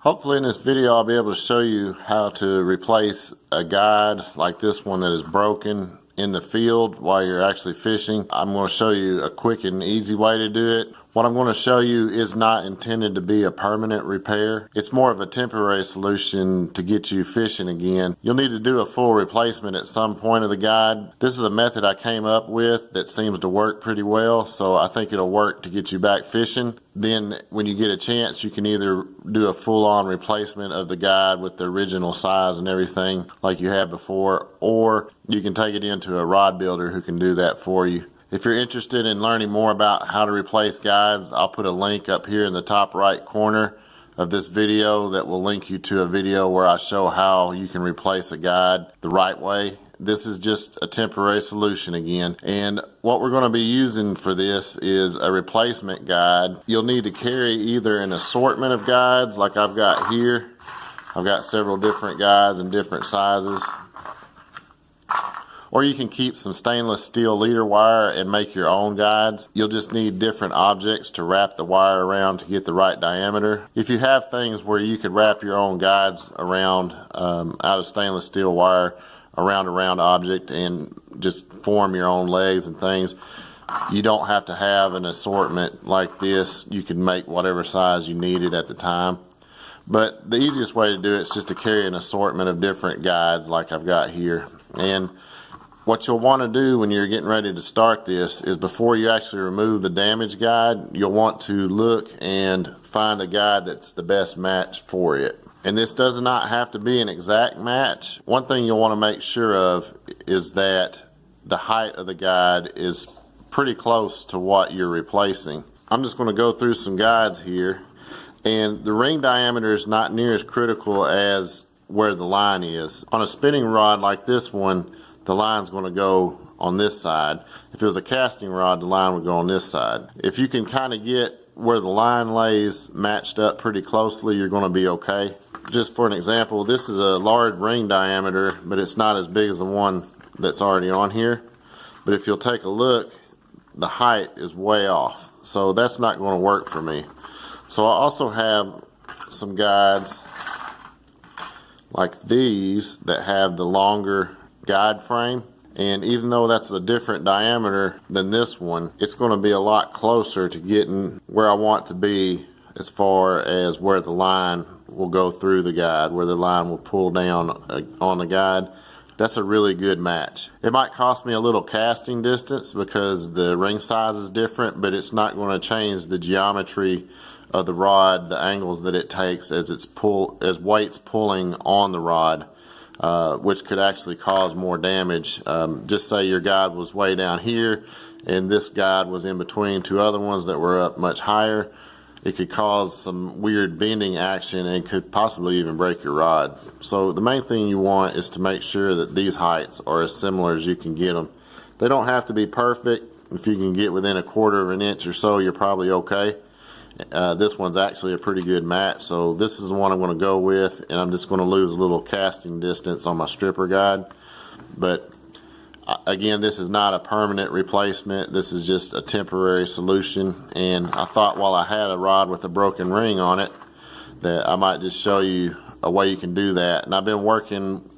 Hopefully in this video I'll be able to show you how to replace a guide like this one that is broken in the field while you're actually fishing. I'm going to show you a quick and easy way to do it. What I'm going to show you is not intended to be a permanent repair. It's more of a temporary solution to get you fishing again. You'll need to do a full replacement at some point of the guide. This is a method I came up with that seems to work pretty well, so I think it'll work to get you back fishing. Then when you get a chance, you can either do a full-on replacement of the guide with the original size and everything like you had before, or you can take it into a rod builder who can do that for you. If you're interested in learning more about how to replace guides, I'll put a link up here in the top right corner of this video that will link you to a video where I show how you can replace a guide the right way. This is just a temporary solution again, and what we're going to be using for this is a replacement guide. You'll need to carry either an assortment of guides like I've got here. I've got several different guides in different sizes. Or you can keep some stainless steel leader wire and make your own guides. You'll just need different objects to wrap the wire around to get the right diameter. If you have things where you could wrap your own guides around out of stainless steel wire around a round object and just form your own legs and things, you don't have to have an assortment like this. You can make whatever size you needed at the time. But the easiest way to do it is just to carry an assortment of different guides like I've got here. And what you'll want to do when you're getting ready to start this is before you actually remove the damaged guide, you'll want to look and find a guide that's the best match for it. And this does not have to be an exact match. One thing you'll want to make sure of is that the height of the guide is pretty close to what you're replacing. I'm just going to go through some guides here, and the ring diameter is not near as critical as where the line is. On a spinning rod like this one, the line's going to go on this side. If it was a casting rod, the line would go on this side. If you can kind of get where the line lays matched up pretty closely, you're going to be okay. Just for an example, this is a large ring diameter, but it's not as big as the one that's already on here. But if you'll take a look, the height is way off. So that's not going to work for me. So I also have some guides like these that have the longer guide frame, and even though that's a different diameter than this one, it's going to be a lot closer to getting where I want to be as far as where the line will go through the guide, where the line will pull down on the guide. That's a really good match. It might cost me a little casting distance because the ring size is different, but it's not going to change the geometry of the rod, the angles that it takes as weight's pulling on the rod. Which could actually cause more damage. Just say your guide was way down here and this guide was in between two other ones that were up much higher. It could cause some weird bending action and could possibly even break your rod. So the main thing you want is to make sure that these heights are as similar as you can get them. They don't have to be perfect. If you can get within 1/4 of an inch or so, you're probably okay. This one's actually a pretty good match, so this is the one I'm going to go with, and I'm just going to lose a little casting distance on my stripper guide. But again, this is not a permanent replacement. This is just a temporary solution, and I thought while I had a rod with a broken ring on it that I might just show you a way you can do that. And I've been working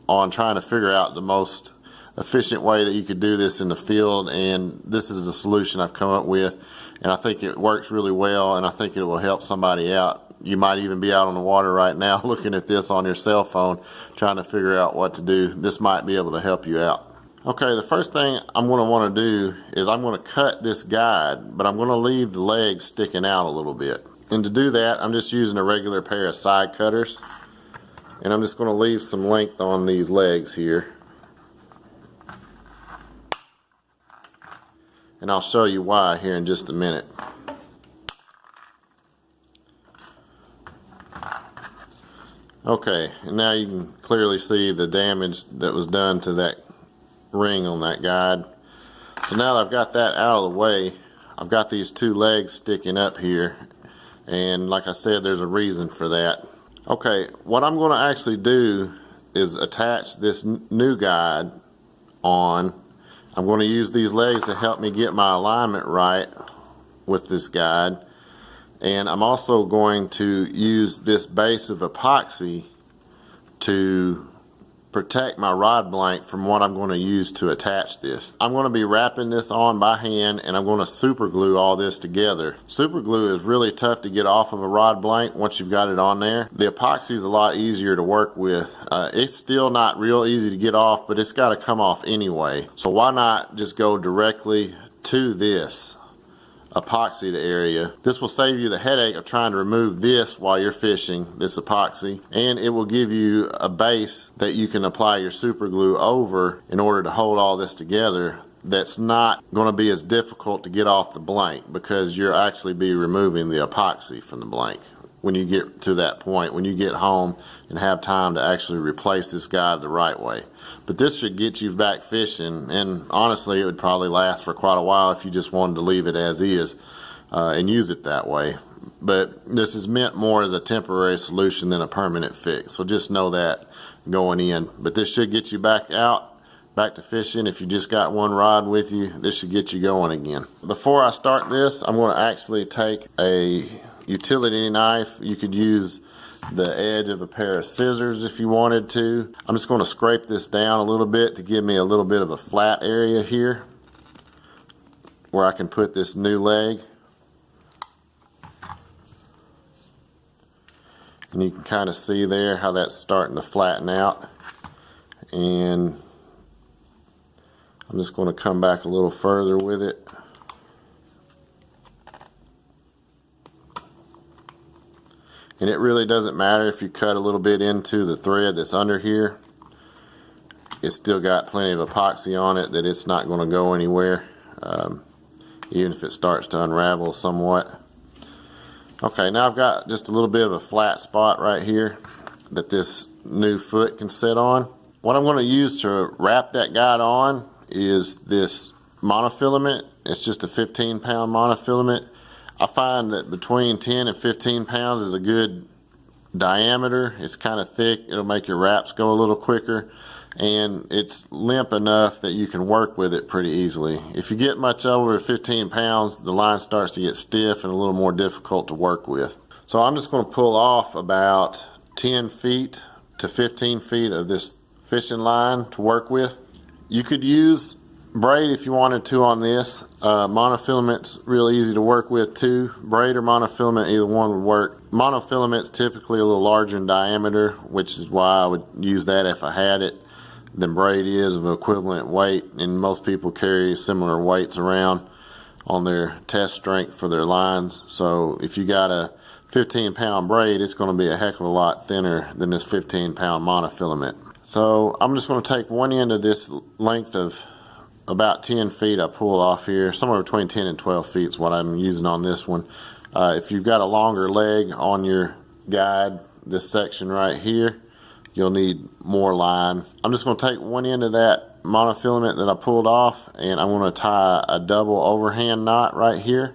on trying to figure out the most efficient way that you could do this in the field, and this is the solution I've come up with, and I think it works really well, and I think it will help somebody out. You might even be out on the water right now looking at this on your cell phone trying to figure out what to do. This might be able to help you out. Okay, the first thing I'm going to want to do is I'm going to cut this guide, but I'm going to leave the legs sticking out a little bit. And to do that, I'm just using a regular pair of side cutters, and I'm just going to leave some length on these legs here. And I'll show you why here in just a minute. Okay, and now you can clearly see the damage that was done to that ring on that guide. So now that I've got that out of the way, I've got these two legs sticking up here, and like I said, there's a reason for that. Okay, what I'm going to actually do is attach this new guide on. I'm going to use these legs to help me get my alignment right with this guide, And I'm also going to use this base of epoxy to protect my rod blank from what I'm going to use to attach this. I'm going to be wrapping this on by hand, and I'm going to super glue all this together. Super glue is really tough to get off of a rod blank once you've got it on there. The epoxy is a lot easier to work with. It's still not real easy to get off, but it's got to come off anyway. So why not just go directly to this epoxied area. This will save you the headache of trying to remove this while you're fishing, this epoxy, and it will give you a base that you can apply your super glue over in order to hold all this together. That's not going to be as difficult to get off the blank, because you'll actually be removing the epoxy from the blank when you get to that point, when you get home and have time to actually replace this guide the right way. But this should get you back fishing, and honestly it would probably last for quite a while if you just wanted to leave it as is and use it that way. But this is meant more as a temporary solution than a permanent fix, so just know that going in. But this should get you back to fishing. If you just got one rod with you, this should get you going again. Before I start this, I'm going to actually take a utility knife. You could use the edge of a pair of scissors if you wanted to. I'm just going to scrape this down a little bit to give me a little bit of a flat area here where I can put this new leg. And you can kind of see there how that's starting to flatten out. And I'm just going to come back a little further with it. And it really doesn't matter if you cut a little bit into the thread that's under here. It's still got plenty of epoxy on it that it's not going to go anywhere, even if it starts to unravel somewhat. Okay, now I've got just a little bit of a flat spot right here that this new foot can sit on. What I'm going to use to wrap that guide on is this monofilament. It's just a 15-pound monofilament. I find that between 10 and 15 pounds is a good diameter. It's kind of thick. It'll make your wraps go a little quicker, and it's limp enough that you can work with it pretty easily. If you get much over 15 pounds, the line starts to get stiff and a little more difficult to work with. So I'm just going to pull off about 10 feet to 15 feet of this fishing line to work with. You could use braid if you wanted to on this. Monofilament's real easy to work with too. Braid or monofilament, either one would work. Monofilament's typically a little larger in diameter, which is why I would use that if I had it, than braid is of equivalent weight, and most people carry similar weights around on their test strength for their lines. So if you got a 15-pound braid, it's going to be a heck of a lot thinner than this 15-pound monofilament. So I'm just going to take one end of this length of about 10 feet I pull off here. Somewhere between 10 and 12 feet is what I'm using on this one. If you've got a longer leg on your guide, this section right here, you'll need more line. I'm just going to take one end of that monofilament that I pulled off, and I'm going to tie a double overhand knot right here.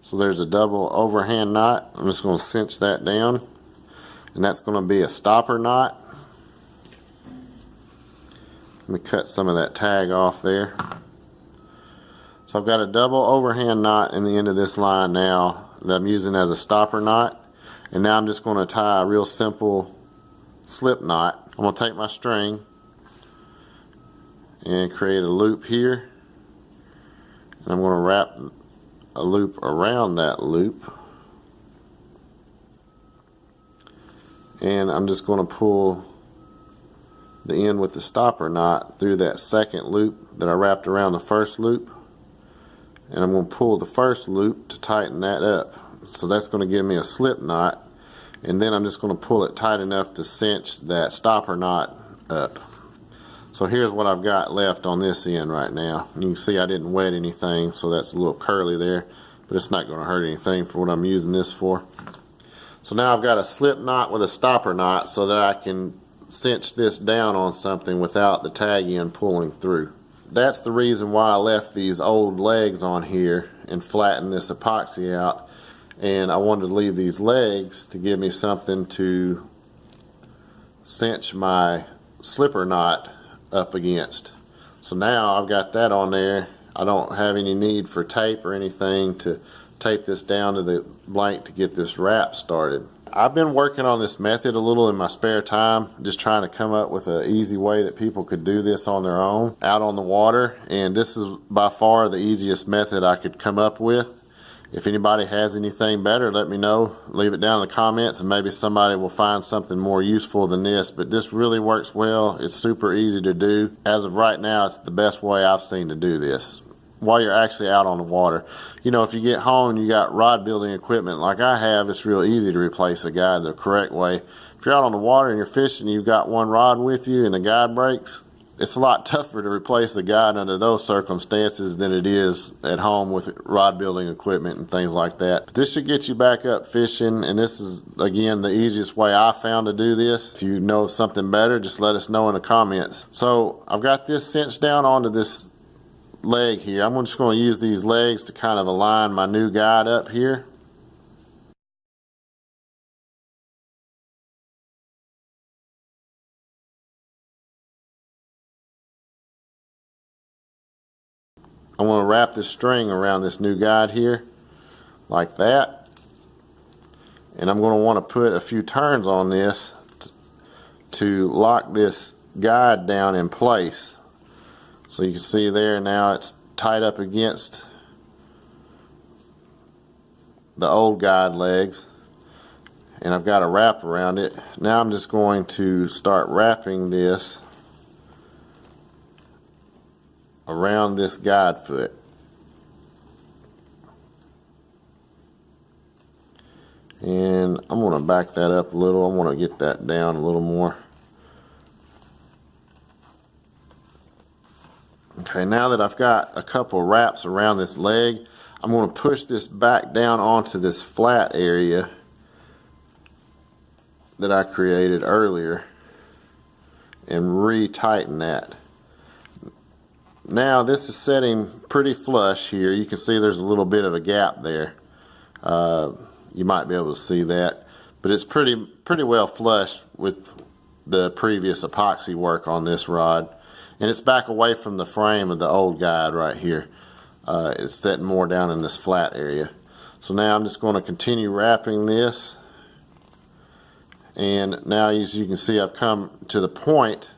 So there's a double overhand knot. I'm just going to cinch that down, and that's going to be a stopper knot. Let me cut some of that tag off there. So I've got a double overhand knot in the end of this line now that I'm using as a stopper knot, and now I'm just going to tie a real simple slip knot. I'm going to take my string and create a loop here, and I'm going to wrap a loop around that loop, and I'm just going to pull the end with the stopper knot through that second loop that I wrapped around the first loop, and I'm going to pull the first loop to tighten that up. So that's going to give me a slip knot, and then I'm just going to pull it tight enough to cinch that stopper knot up. So here's what I've got left on this end right now. You can see I didn't wet anything, so that's a little curly there, but it's not going to hurt anything for what I'm using this for. So now I've got a slip knot with a stopper knot so that I can cinch this down on something without the tag end pulling through. That's the reason why I left these old legs on here and flattened this epoxy out, and I wanted to leave these legs to give me something to cinch my slipper knot up against. So now I've got that on there. I don't have any need for tape or anything to tape this down to the blank to get this wrap started. I've been working on this method a little in my spare time, just trying to come up with an easy way that people could do this on their own out on the water, and this is by far the easiest method I could come up with. If anybody has anything better, let me know. Leave it down in the comments and maybe somebody will find something more useful than this, but this really works well. It's super easy to do. As of right now, it's the best way I've seen to do this while you're actually out on the water. You know, if you get home and you got rod building equipment like I have, it's real easy to replace a guide the correct way. If you're out on the water and you're fishing and you've got one rod with you and the guide breaks, it's a lot tougher to replace the guide under those circumstances than it is at home with rod building equipment and things like that. But this should get you back up fishing, and this is, again, the easiest way I found to do this. If you know something better, just let us know in the comments. So I've got this cinched down onto this leg here. I'm just going to use these legs to kind of align my new guide up here. I'm going to wrap this string around this new guide here like that, and I'm going to want to put a few turns on this to lock this guide down in place. So you can see there now it's tied up against the old guide legs, and I've got a wrap around it. Now I'm just going to start wrapping this around this guide foot. And I'm going to back that up a little. I want to get that down a little more. Okay, now that I've got a couple wraps around this leg, I'm going to push this back down onto this flat area that I created earlier and re-tighten that. Now this is setting pretty flush here. You can see there's a little bit of a gap there. You might be able to see that, but it's pretty well flush with the previous epoxy work on this rod, and it's back away from the frame of the old guide right here. It's setting more down in this flat area. So now I'm just going to continue wrapping this, and now as you can see, I've come to the point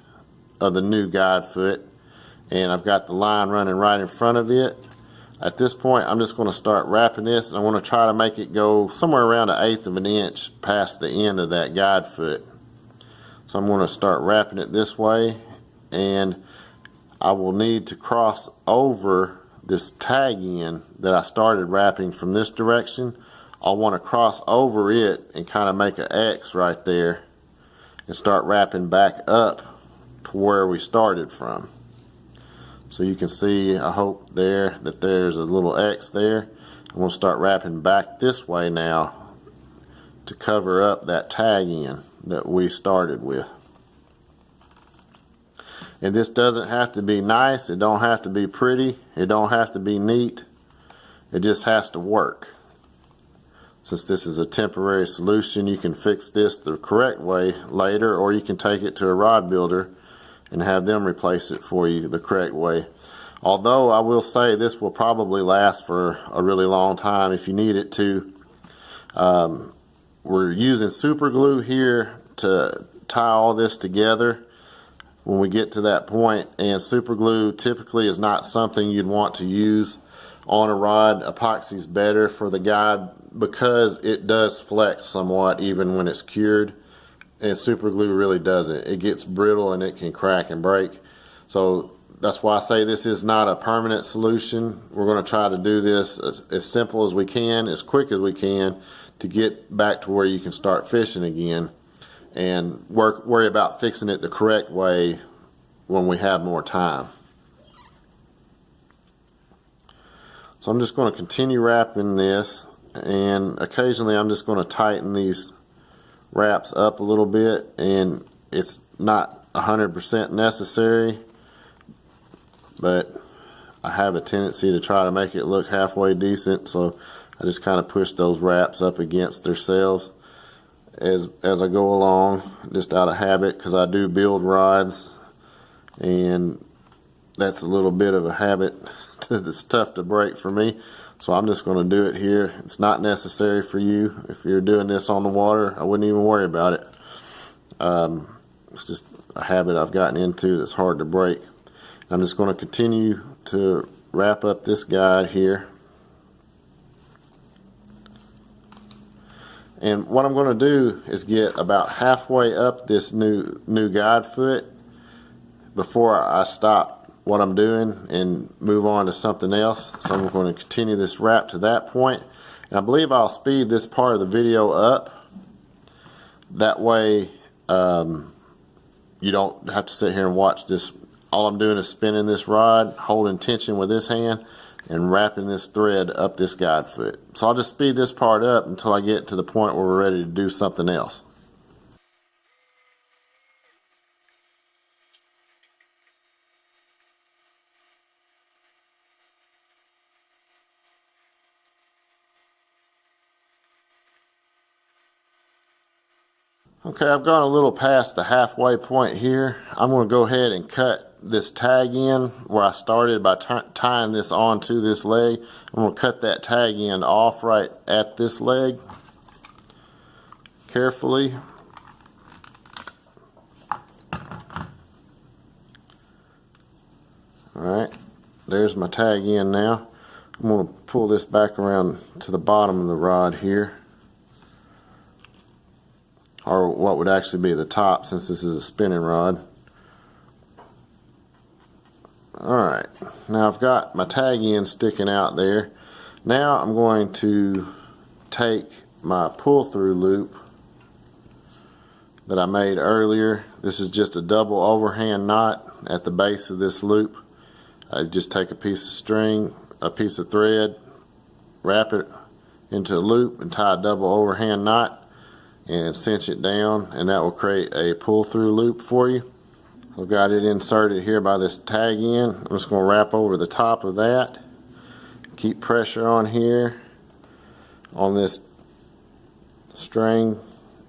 of the new guide foot, and I've got the line running right in front of it. At this point, I'm just going to start wrapping this, and I want to try to make it go somewhere around 1/8 of an inch past the end of that guide foot. So I'm going to start wrapping it this way, and I will need to cross over this tag end that I started wrapping from this direction. I'll want to cross over it and kind of make an X right there and start wrapping back up to where we started from. So you can see, I hope there, that there's a little X there. I'm going to start wrapping back this way now to cover up that tag end that we started with. And this doesn't have to be nice, it don't have to be pretty, it don't have to be neat, it just has to work. Since this is a temporary solution, you can fix this the correct way later, or you can take it to a rod builder and have them replace it for you the correct way. Although I will say this will probably last for a really long time if you need it to. We're using super glue here to tie all this together when we get to that point, and super glue typically is not something you'd want to use on a rod. Epoxy is better for the guide because it does flex somewhat even when it's cured, and super glue really doesn't. It gets brittle and it can crack and break. So that's why I say this is not a permanent solution. We're going to try to do this as simple as we can, as quick as we can, to get back to where you can start fishing again, and worry about fixing it the correct way when we have more time. So I'm just going to continue wrapping this, and occasionally I'm just going to tighten these wraps up a little bit, and it's not 100% necessary, but I have a tendency to try to make it look halfway decent, so I just kind of push those wraps up against themselves as I go along, just out of habit, because I do build rods and that's a little bit of a habit that's tough to break for me. So I'm just going to do it here. It's not necessary for you. If you're doing this on the water, I wouldn't even worry about it. It's just a habit I've gotten into that's hard to break. I'm just going to continue to wrap up this guide here. And what I'm going to do is get about halfway up this new guide foot before I stop what I'm doing and move on to something else. So I'm going to continue this wrap to that point. And I believe I'll speed this part of the video up. That way you don't have to sit here and watch this. All I'm doing is spinning this rod, holding tension with this hand, and wrapping this thread up this guide foot. So I'll just speed this part up until I get to the point where we're ready to do something else. Okay, I've gone a little past the halfway point here. I'm going to go ahead and cut this tag in where I started by tying this onto this leg. I'm going to cut that tag end off right at this leg carefully. Alright, there's my tag end now. I'm going to pull this back around to the bottom of the rod here, or what would actually be the top, since this is a spinning rod. Alright, now I've got my tag end sticking out there. Now I'm going to take my pull through loop that I made earlier. This is just a double overhand knot at the base of this loop. I just take a piece of string, a piece of thread, wrap it into a loop and tie a double overhand knot and cinch it down, and that will create a pull through loop for you. I've got it inserted here by this tag end. I'm just going to wrap over the top of that. Keep pressure on here on this string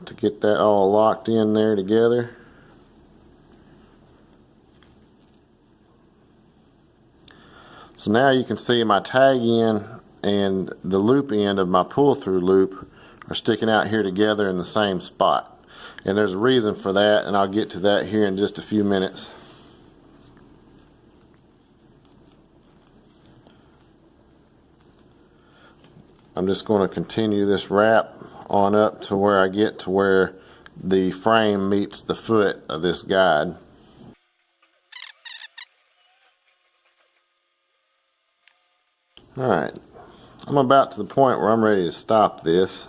to get that all locked in there together. So now you can see my tag end and the loop end of my pull through loop are sticking out here together in the same spot. And there's a reason for that, and I'll get to that here in just a few minutes. I'm just going to continue this wrap on up to where I get to where the frame meets the foot of this guide. Alright, I'm about to the point where I'm ready to stop this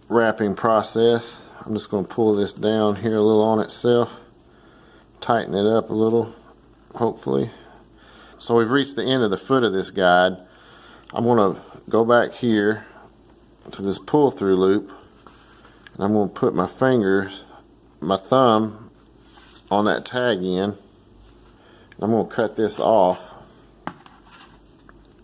wrapping process. I'm just going to pull this down here a little on itself, tighten it up a little, hopefully. So we've reached the end of the foot of this guide. I'm going to go back here to this pull through loop, and I'm going to put my fingers, my thumb on that tag end. I'm going to cut this off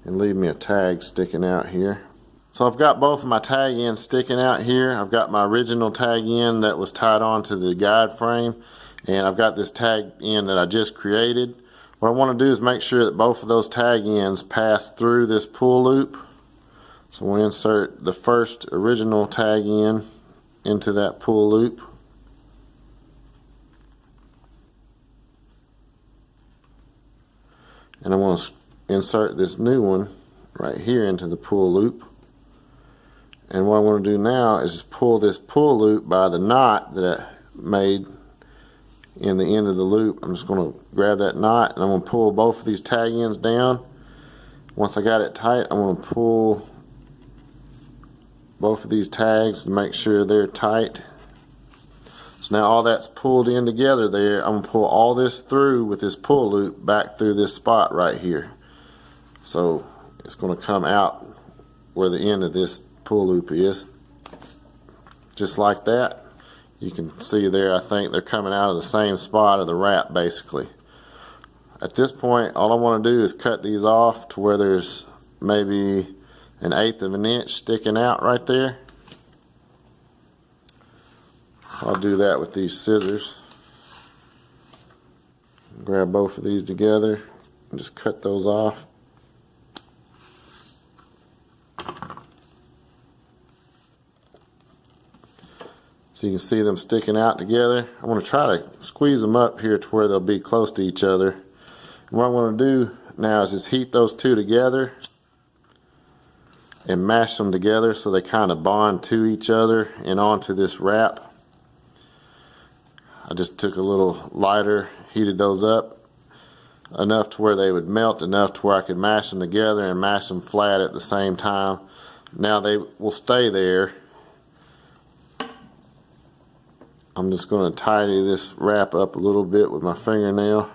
and leave me a tag sticking out here. So I've got both of my tag ends sticking out here. I've got my original tag end that was tied onto the guide frame, and I've got this tag end that I just created. What I want to do is make sure that both of those tag ends pass through this pull loop. So we'll insert the first original tag end into that pull loop. And I'm going to insert this new one right here into the pull loop. And what I want to do now is just pull this pull loop by the knot that I made in the end of the loop. I'm just going to grab that knot and I'm going to pull both of these tag ends down. Once I got it tight, I'm going to pull both of these tags to make sure they're tight. So now all that's pulled in together there. I'm going to pull all this through with this pull loop back through this spot right here. So it's going to come out where the end of this pull loop is, just like that. You can see there, I think they're coming out of the same spot of the wrap basically. At this point, all I want to do is cut these off to where there's maybe 1/8 of an inch sticking out right there. I'll do that with these scissors. grab both of these together and just cut those off. So you can see them sticking out together. I want to try to squeeze them up here to where they'll be close to each other. And what I want to do now is just heat those two together and mash them together so they kind of bond to each other and onto this wrap. I just took a little lighter, heated those up enough to where they would melt enough to where I could mash them together and mash them flat at the same time. Now they will stay there. I'm just going to tidy this wrap up a little bit with my fingernail.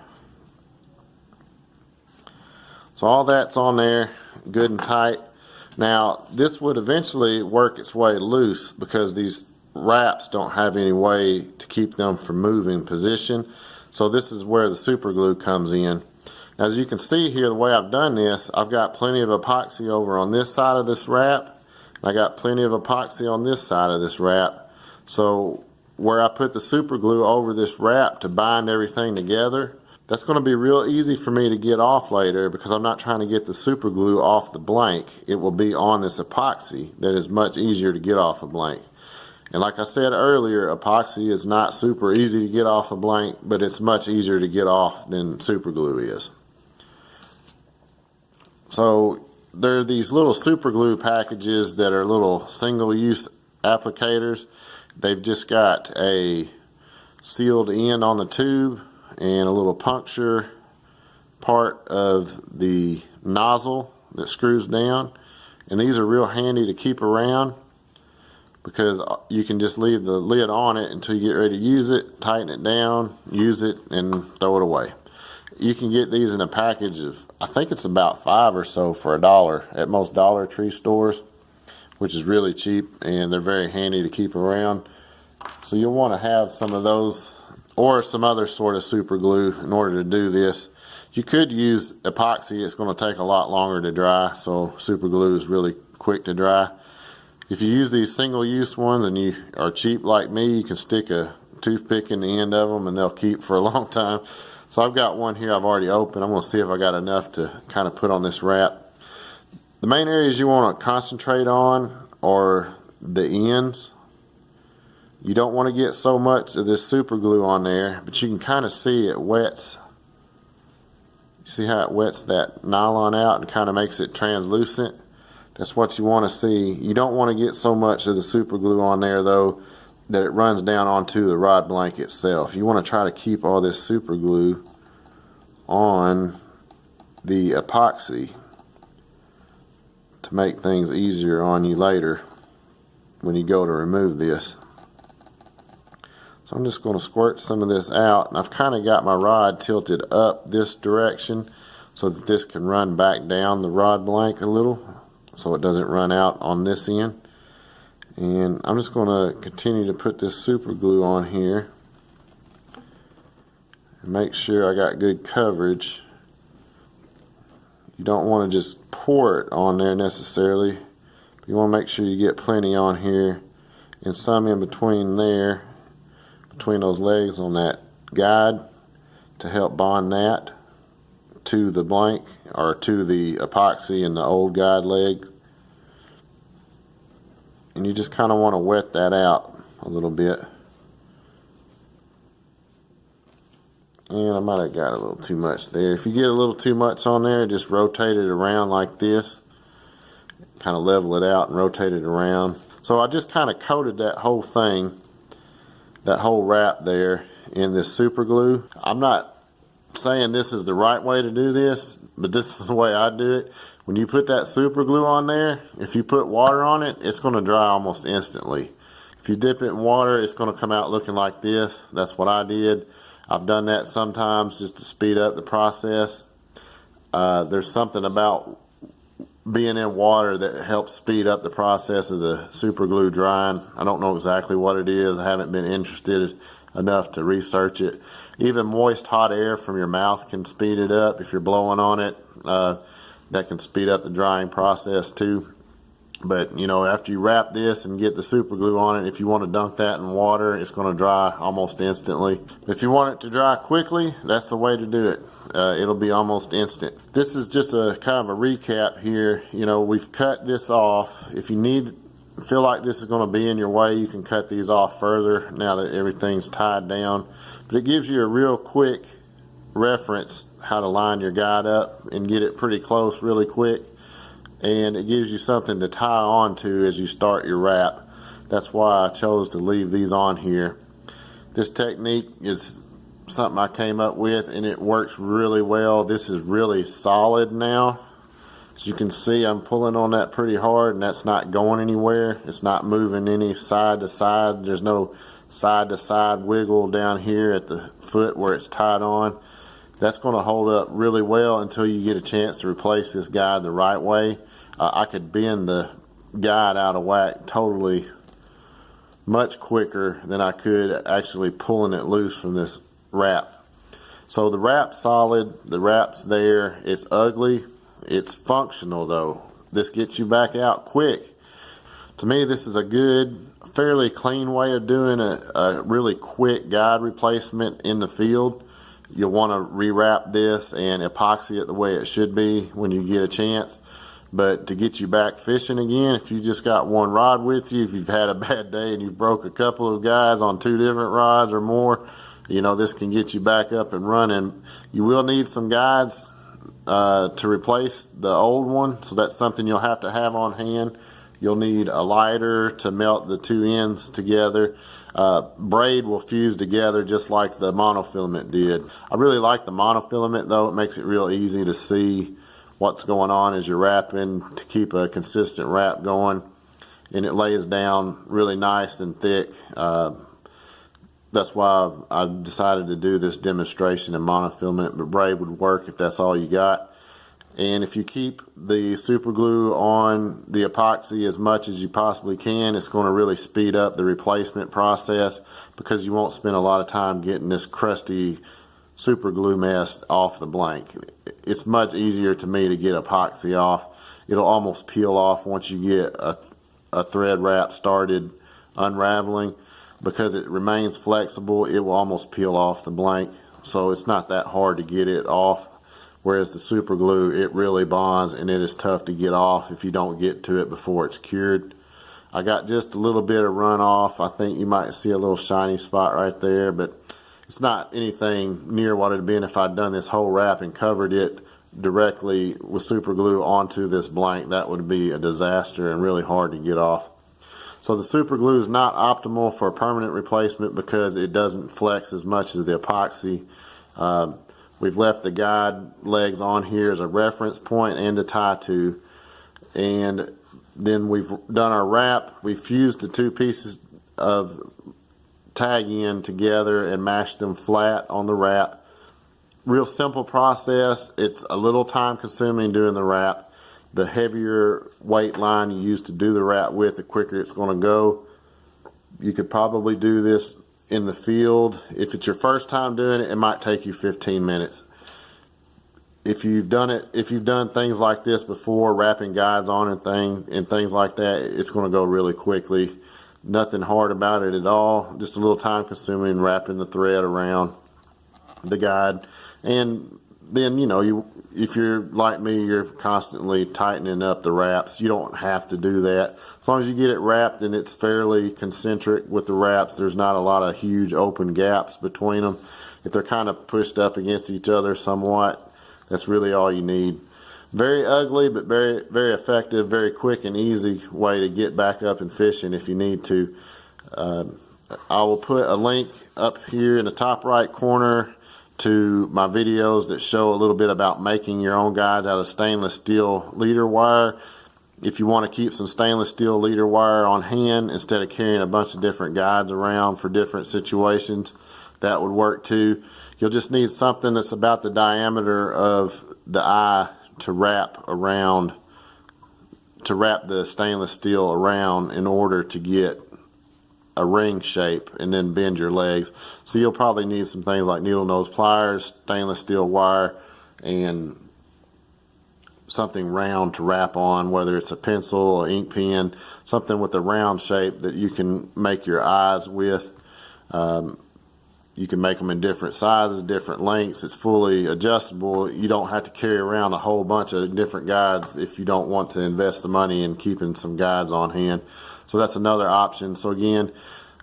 So all that's on there, good and tight. Now this would eventually work its way loose because these wraps don't have any way to keep them from moving position. So this is where the super glue comes in. As you can see here, the way I've done this, I've got plenty of epoxy over on this side of this wrap, and I got plenty of epoxy on this side of this wrap. So where I put the super glue over this wrap to bind everything together, that's going to be real easy for me to get off later because I'm not trying to get the super glue off the blank. It will be on this epoxy that is much easier to get off a blank. And like I said earlier, epoxy is not super easy to get off a blank, but it's much easier to get off than super glue is. So there are these little super glue packages that are little single-use applicators. They've just got a sealed end on the tube and a little puncture part of the nozzle that screws down. And these are real handy to keep around because you can just leave the lid on it until you get ready to use it, tighten it down, use it, and throw it away. You can get these in a package of, I think it's about 5 or so for $1 at most Dollar Tree stores, which is really cheap, and they're very handy to keep around. So you'll want to have some of those or some other sort of super glue in order to do this. You could use epoxy. It's going to take a lot longer to dry, so super glue is really quick to dry. If you use these single-use ones and you are cheap like me, you can stick a toothpick in the end of them and they'll keep for a long time. So I've got one here I've already opened. I'm going to see if I got enough to kind of put on this wrap. The main areas you want to concentrate on are the ends. You don't want to get so much of this super glue on there, but you can kind of see it wets. You see how it wets that nylon out and kind of makes it translucent? That's what you want to see. You don't want to get so much of the super glue on there though that it runs down onto the rod blank itself. You want to try to keep all this super glue on the epoxy to make things easier on you later when you go to remove this. So I'm just going to squirt some of this out, and I've kind of got my rod tilted up this direction so that this can run back down the rod blank a little so it doesn't run out on this end. And I'm just going to continue to put this super glue on here and make sure I got good coverage. You don't want to just pour it on there necessarily. You want to make sure you get plenty on here and some in between there, between those legs on that guide to help bond that to the blank or to the epoxy in the old guide leg. And you just kind of want to wet that out a little bit. And I might have got a little too much there. If you get a little too much on there, just rotate it around like this. Kind of level it out and rotate it around. So I just kind of coated that whole thing, that whole wrap there, in this super glue. I'm not saying this is the right way to do this, but this is the way I do it. When you put that super glue on there, if you put water on it, it's going to dry almost instantly. If you dip it in water, it's going to come out looking like this. That's what I did. I've done that sometimes just to speed up the process. There's something about being in water that helps speed up the process of the super glue drying. I don't know exactly what it is. I haven't been interested enough to research it. Even moist hot air from your mouth can speed it up. If you're blowing on it, that can speed up the drying process too. But you know, after you wrap this and get the super glue on it, if you want to dunk that in water, it's going to dry almost instantly. If you want it to dry quickly, that's the way to do it. It'll be almost instant. This is just a kind of a recap here. You know, we've cut this off. If you feel like this is going to be in your way, you can cut these off further now that everything's tied down. But it gives you a real quick reference how to line your guide up and get it pretty close really quick. And it gives you something to tie on to as you start your wrap. That's why I chose to leave these on here. This technique is something I came up with and it works really well. This is really solid now. As you can see, I'm pulling on that pretty hard and that's not going anywhere. It's not moving any side to side. There's no side to side wiggle down here at the foot where it's tied on. That's going to hold up really well until you get a chance to replace this guide the right way. I could bend the guide out of whack totally much quicker than I could actually pulling it loose from this wrap. So the wrap's solid, the wrap's there, it's ugly, it's functional though. This gets you back out quick. To me, this is a good, fairly clean way of doing a really quick guide replacement in the field. You'll want to rewrap this and epoxy it the way it should be when you get a chance. But to get you back fishing again, if you just got one rod with you, if you've had a bad day and you broke a couple of guides on 2 different rods or more, you know, this can get you back up and running. You will need some guides to replace the old one, so that's something you'll have to have on hand. You'll need a lighter to melt the 2 ends together. Braid will fuse together just like the monofilament did. I really like the monofilament though. It makes it real easy to see what's going on as you're wrapping to keep a consistent wrap going, and it lays down really nice and thick. That's why I decided to do this demonstration in monofilament, but braid would work if that's all you got. And if you keep the super glue on the epoxy as much as you possibly can, it's going to really speed up the replacement process because you won't spend a lot of time getting this crusty super glue mess off the blank. It's much easier to me to get epoxy off. It'll almost peel off once you get a thread wrap started unraveling. Because it remains flexible, it will almost peel off the blank. So it's not that hard to get it off. Whereas the super glue, it really bonds and it is tough to get off if you don't get to it before it's cured. I got just a little bit of runoff. I think you might see a little shiny spot right there, but it's not anything near what it'd been if I'd done this whole wrap and covered it directly with super glue onto this blank. That would be a disaster and really hard to get off. So the super glue is not optimal for a permanent replacement because it doesn't flex as much as the epoxy. We've left the guide legs on here as a reference point and to tie to. And then we've done our wrap. We fused the 2 pieces of tag end together and mashed them flat on the wrap. Real simple process. It's a little time consuming doing the wrap. The heavier weight line you use to do the wrap with, the quicker it's going to go. You could probably do this in the field. If it's your first time doing it, it might take you 15 minutes. If you've done things like this before, wrapping guides on and things like that, it's going to go really quickly. Nothing hard about it at all. Just a little time consuming wrapping the thread around the guide. And then, you know, if you're like me, you're constantly tightening up the wraps. You don't have to do that. As long as you get it wrapped and it's fairly concentric with the wraps, there's not a lot of huge open gaps between them. If they're kind of pushed up against each other somewhat, that's really all you need. Very ugly, but very, very effective, very quick and easy way to get back up and fishing if you need to. I will put a link up here in the top right corner to my videos that show a little bit about making your own guides out of stainless steel leader wire. If you want to keep some stainless steel leader wire on hand instead of carrying a bunch of different guides around for different situations, that would work too. You'll just need something that's about the diameter of the eye to wrap the stainless steel around in order to get a ring shape and then bend your legs. So you'll probably need some things like needle nose pliers, stainless steel wire, and something round to wrap on, whether it's a pencil or ink pen, something with a round shape that you can make your eyes with. You can make them in different sizes, different lengths. It's fully adjustable. You don't have to carry around a whole bunch of different guides if you don't want to invest the money in keeping some guides on hand. So that's another option. So again,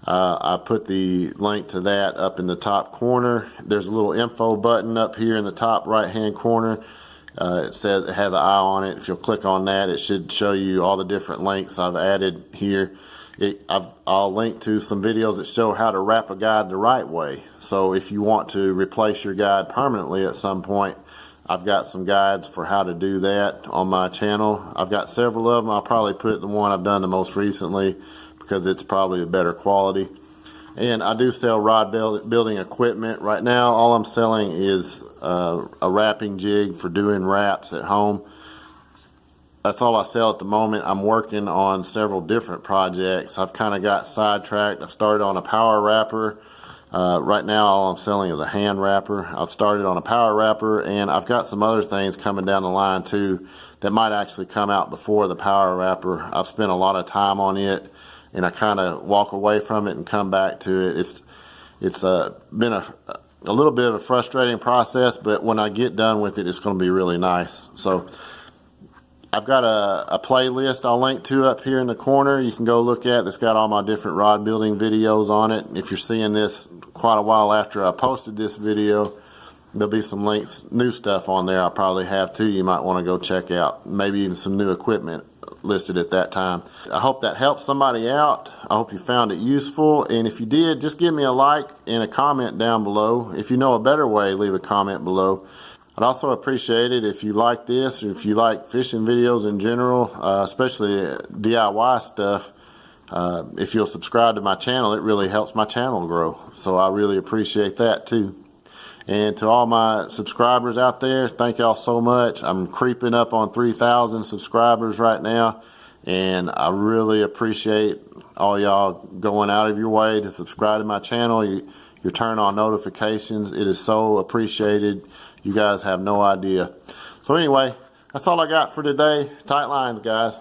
I put the link to that up in the top corner. There's a little info button up here in the top right hand corner. It says it has an eye on it. If you'll click on that, it should show you all the different links I've added here. I'll link to some videos that show how to wrap a guide the right way. So if you want to replace your guide permanently at some point, I've got some guides for how to do that on my channel. I've got several of them. I'll probably put the one I've done the most recently because it's probably a better quality. And I do sell rod building equipment. Right now, all I'm selling is a wrapping jig for doing wraps at home. That's all I sell at the moment. I'm working on several different projects. I've kind of got sidetracked. I started on a power wrapper. Right now, all I'm selling is a hand wrapper. I've started on a power wrapper, and I've got some other things coming down the line too that might actually come out before the power wrapper. I've spent a lot of time on it, and I kind of walk away from it and come back to it. It's been a little bit of a frustrating process, but when I get done with it, it's going to be really nice. So I've got a playlist I'll link to up here in the corner. You can go look at. It's got all my different rod building videos on it. If you're seeing this quite a while after I posted this video, there'll be some links, new stuff on there I probably have too. You might want to go check out. Maybe even some new equipment listed at that time. I hope that helps somebody out. I hope you found it useful. And if you did, just give me a like and a comment down below. If you know a better way, leave a comment below. I'd also appreciate it if you like this, or if you like fishing videos in general, especially DIY stuff. If you'll subscribe to my channel, it really helps my channel grow. So I really appreciate that too. And to all my subscribers out there, thank y'all so much. I'm creeping up on 3,000 subscribers right now, and I really appreciate all y'all going out of your way to subscribe to my channel. You turn on notifications. It is so appreciated. You guys have no idea. So anyway, that's all I got for today. Tight lines, guys.